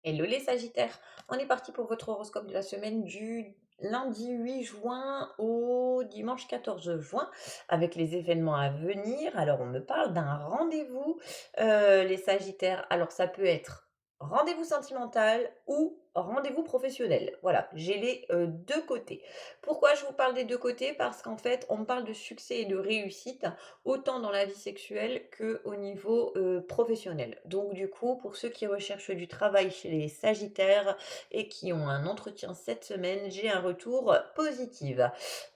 Hello les Sagittaires, on est parti pour votre horoscope de la semaine du lundi 8 juin au dimanche 14 juin avec les événements à venir. Alors on me parle d'un rendez-vous, les Sagittaires. Alors ça peut être rendez-vous sentimental ou rendez-vous professionnel. Voilà, j'ai les deux côtés. Pourquoi je vous parle des deux côtés? Parce qu'en fait on me parle de succès et de réussite autant dans la vie sexuelle que au niveau professionnel. Donc du coup, pour ceux qui recherchent du travail chez les Sagittaires et qui ont un entretien cette semaine, j'ai un retour positif.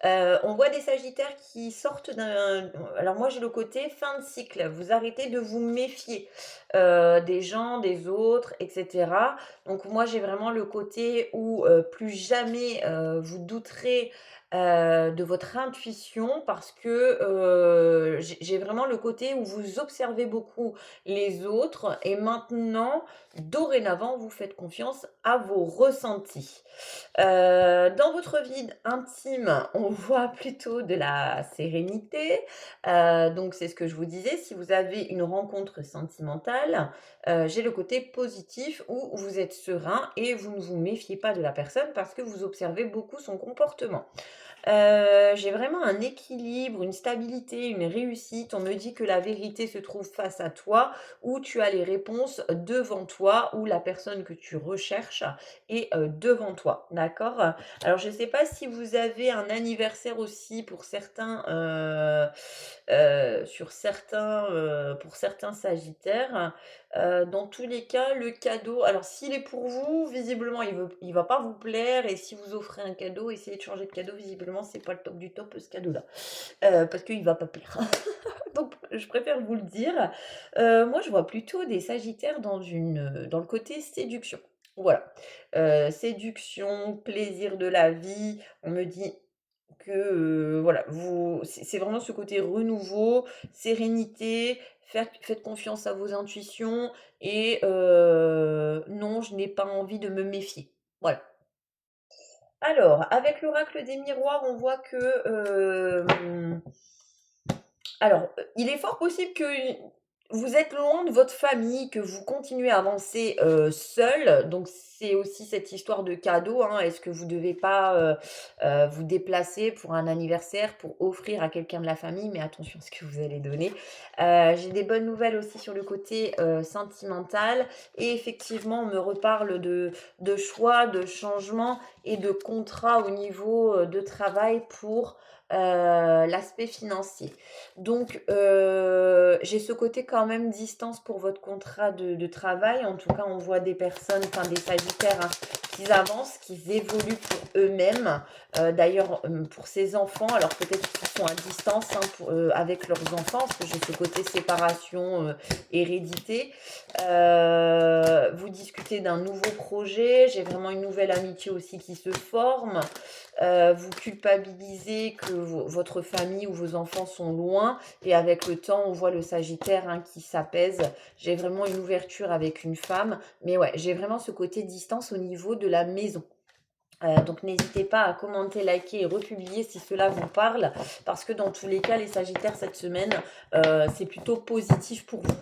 On voit des Sagittaires qui sortent d'un... Alors moi j'ai le côté fin de cycle. Vous arrêtez de vous méfier des gens, des autres, etc. Donc moi j'ai vraiment le côté où plus jamais vous douterez de votre intuition parce que j'ai vraiment le côté où vous observez beaucoup les autres et maintenant, dorénavant, vous faites confiance à vos ressentis. Dans votre vie intime, on voit plutôt de la sérénité. Donc c'est ce que je vous disais, si vous avez une rencontre sentimentale, j'ai le côté positif où vous êtes serein et vous ne vous méfiez pas de la personne parce que vous observez beaucoup son comportement. J'ai vraiment un équilibre, une stabilité, une réussite. On me dit que la vérité se trouve face à toi, ou tu as les réponses devant toi, ou la personne que tu recherches est, devant toi, d'accord? Alors je ne sais pas si vous avez un anniversaire aussi pour certains, pour certains sagittaires. Dans tous les cas, le cadeau alors s'il est pour vous, visiblement il va pas vous plaire et si vous offrez un cadeau, essayez de changer de cadeau, visiblement c'est pas le top du top ce cadeau-là, parce qu'il va pas plaire. Donc je préfère vous le dire. Moi je vois plutôt des sagittaires dans le côté séduction. Voilà, séduction, plaisir de la vie, on me dit que, voilà, vous c'est vraiment ce côté renouveau, sérénité, faites confiance à vos intuitions et non, je n'ai pas envie de me méfier. Voilà. Alors, avec l'oracle des miroirs, on voit que, alors, il est fort possible que vous êtes loin de votre famille, que vous continuez à avancer, seul, donc c'est aussi cette histoire de cadeau, hein. Est-ce que vous devez pas, vous déplacer pour un anniversaire, pour offrir à quelqu'un de la famille? Mais attention à ce que vous allez donner. J'ai des bonnes nouvelles aussi sur le côté, sentimental et effectivement, on me reparle de choix, de changements et de contrats au niveau, de travail pour, l'aspect financier. Donc, j'ai ce côté quand même distance pour votre contrat de travail. En tout cas, on voit des personnes, enfin des sagittaires, hein, qui avancent, qui évoluent pour eux-mêmes. D'ailleurs, pour ces enfants, alors peut-être qu'ils sont à distance hein, avec leurs enfants, parce que j'ai ce côté séparation, hérédité. Vous discutez d'un nouveau projet, j'ai vraiment une nouvelle amitié aussi qui se forme. Vous culpabilisez que votre famille ou vos enfants sont loin et avec le temps, on voit le Sagittaire hein, qui s'apaise. J'ai vraiment une ouverture avec une femme, mais ouais, j'ai vraiment ce côté distance au niveau de la maison. Donc n'hésitez pas à commenter, liker et republier si cela vous parle, parce que dans tous les cas, les Sagittaires cette semaine, c'est plutôt positif pour vous.